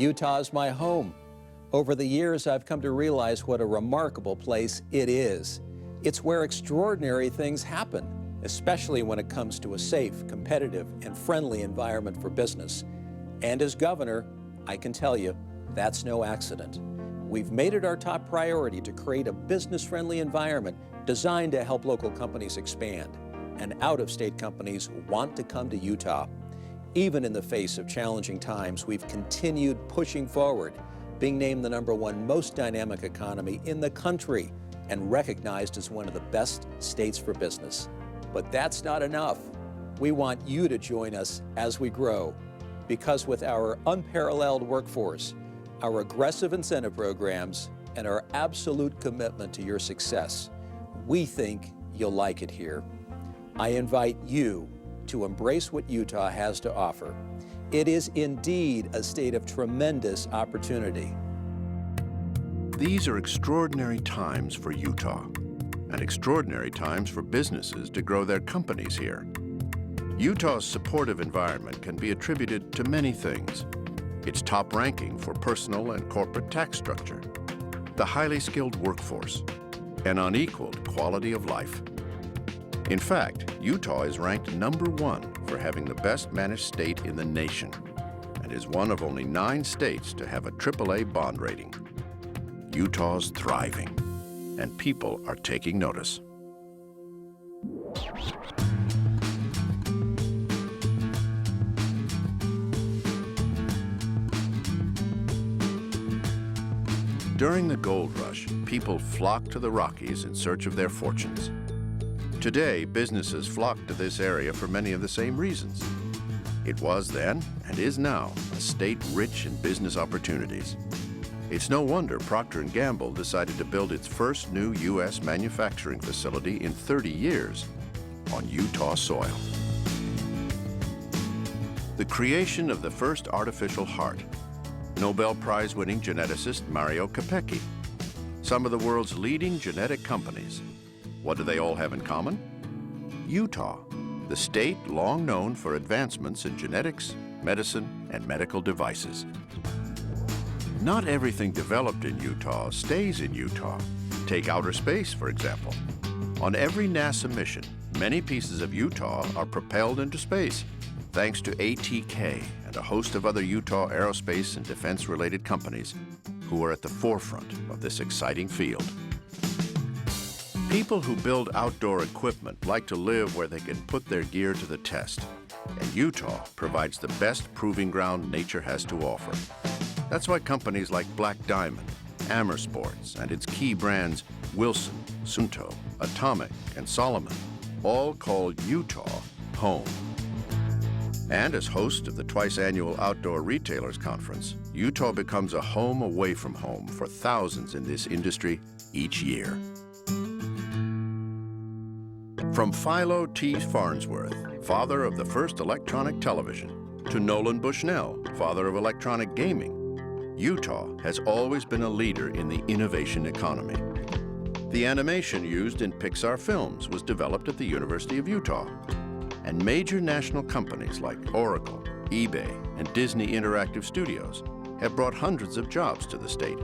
Utah is my home. Over the years, I've come to realize what a remarkable place it is. It's where extraordinary things happen, especially when it comes to a safe, competitive, and friendly environment for business. And as governor, I can tell you, that's no accident. We've made it our top priority to create a business-friendly environment designed to help local companies expand. And out-of-state companies want to come to Utah. Even in the face of challenging times, we've continued pushing forward, being named the #1 most dynamic economy in the country and recognized as one of the best states for business. But that's not enough. We want you to join us as we grow, because with our unparalleled workforce, our aggressive incentive programs, and our absolute commitment to your success, we think you'll like it here. I invite you to embrace what Utah has to offer. It is indeed a state of tremendous opportunity. These are extraordinary times for Utah, and extraordinary times for businesses to grow their companies here. Utah's supportive environment can be attributed to many things. Its top ranking for personal and corporate tax structure, the highly skilled workforce, and unequaled quality of life. In fact, Utah is ranked #1 for having the best managed state in the nation and is one of only 9 states to have a AAA bond rating. Utah's thriving, and people are taking notice. During the gold rush, people flocked to the Rockies in search of their fortunes. Today, businesses flock to this area for many of the same reasons. It was then, and is now, a state rich in business opportunities. It's no wonder Procter & Gamble decided to build its first new U.S. manufacturing facility in 30 years on Utah soil. The creation of the first artificial heart, Nobel Prize-winning geneticist Mario Capecchi, some of the world's leading genetic companies. What do they all have in common? Utah, the state long known for advancements in genetics, medicine, and medical devices. Not everything developed in Utah stays in Utah. Take outer space, for example. On every NASA mission, many pieces of Utah are propelled into space, thanks to ATK and a host of other Utah aerospace and defense-related companies who are at the forefront of this exciting field. People who build outdoor equipment like to live where they can put their gear to the test, and Utah provides the best proving ground nature has to offer. That's why companies like Black Diamond, Amer Sports, and its key brands Wilson, Sunto, Atomic, and Solomon all call Utah home. And as host of the twice-annual Outdoor Retailers Conference, Utah becomes a home away from home for thousands in this industry each year. From Philo T. Farnsworth, father of the first electronic television, to Nolan Bushnell, father of electronic gaming, Utah has always been a leader in the innovation economy. The animation used in Pixar films was developed at the University of Utah. And major national companies like Oracle, eBay, and Disney Interactive Studios have brought hundreds of jobs to the state.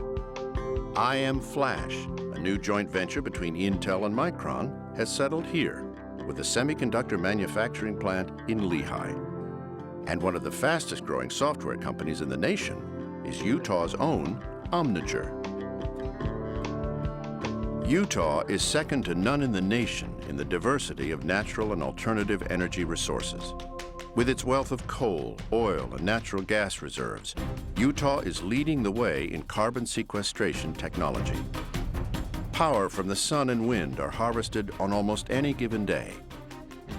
I Am Flash, a new joint venture between Intel and Micron, has settled here with a semiconductor manufacturing plant in Lehigh. And one of the fastest growing software companies in the nation is Utah's own Omniture. Utah is second to none in the nation in the diversity of natural and alternative energy resources. With its wealth of coal, oil, and natural gas reserves, Utah is leading the way in carbon sequestration technology. Power from the sun and wind are harvested on almost any given day.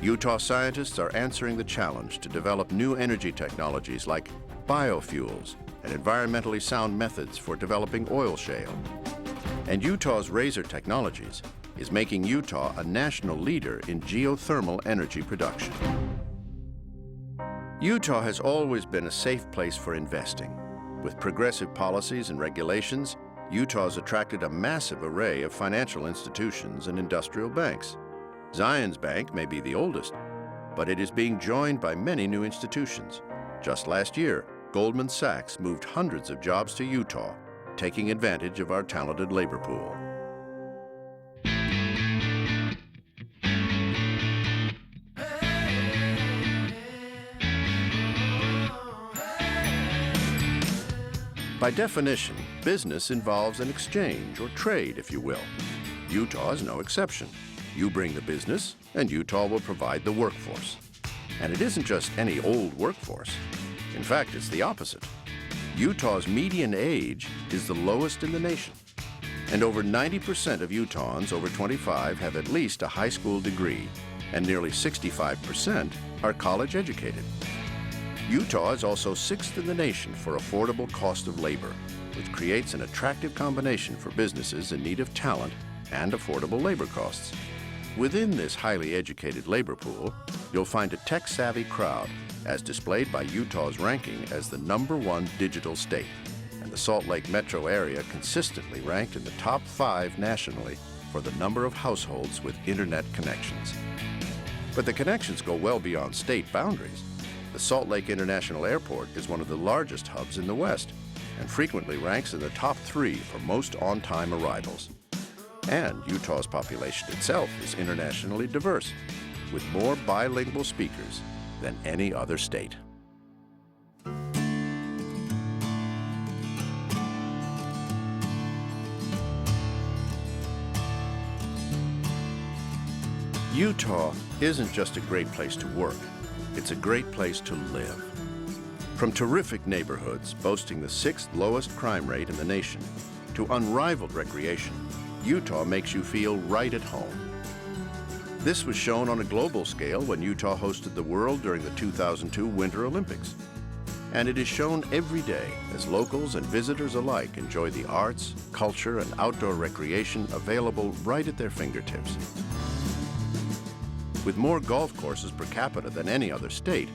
Utah scientists are answering the challenge to develop new energy technologies like biofuels and environmentally sound methods for developing oil shale. And Utah's Razor Technologies is making Utah a national leader in geothermal energy production. Utah has always been a safe place for investing. With progressive policies and regulations, Utah's attracted a massive array of financial institutions and industrial banks. Zions Bank may be the oldest, but it is being joined by many new institutions. Just last year, Goldman Sachs moved hundreds of jobs to Utah, taking advantage of our talented labor pool. By definition, business involves an exchange or trade, if you will. Utah is no exception. You bring the business, and Utah will provide the workforce. And it isn't just any old workforce. In fact, it's the opposite. Utah's median age is the lowest in the nation. And over 90% of Utahns over 25 have at least a high school degree, and nearly 65% are college educated. Utah is also 6th in the nation for affordable cost of labor, which creates an attractive combination for businesses in need of talent and affordable labor costs. Within this highly educated labor pool, you'll find a tech-savvy crowd, as displayed by Utah's ranking as the #1 digital state, and the Salt Lake metro area consistently ranked in the top 5 nationally for the number of households with internet connections. But the connections go well beyond state boundaries. The Salt Lake International Airport is one of the largest hubs in the West and frequently ranks in the top 3 for most on-time arrivals. And Utah's population itself is internationally diverse, with more bilingual speakers than any other state. Utah isn't just a great place to work. It's a great place to live. From terrific neighborhoods boasting the 6th lowest crime rate in the nation to unrivaled recreation, Utah makes you feel right at home. This was shown on a global scale when Utah hosted the world during the 2002 Winter Olympics. And it is shown every day as locals and visitors alike enjoy the arts, culture, and outdoor recreation available right at their fingertips. With more golf courses per capita than any other state,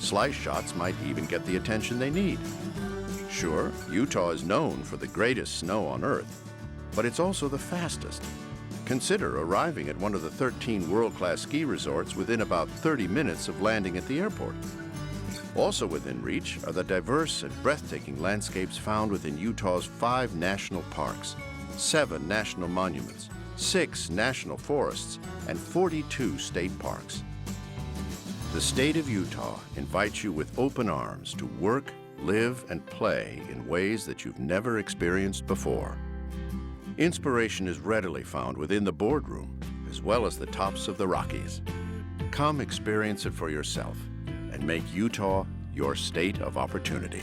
slice shots might even get the attention they need. Sure, Utah is known for the greatest snow on Earth, but it's also the fastest. Consider arriving at one of the 13 world-class ski resorts within about 30 minutes of landing at the airport. Also within reach are the diverse and breathtaking landscapes found within Utah's 5 national parks, 7 national monuments, 6 national forests, and 42 state parks. The state of Utah invites you with open arms to work, live, and play in ways that you've never experienced before. Inspiration is readily found within the boardroom, as well as the tops of the Rockies. Come experience it for yourself and make Utah your state of opportunity.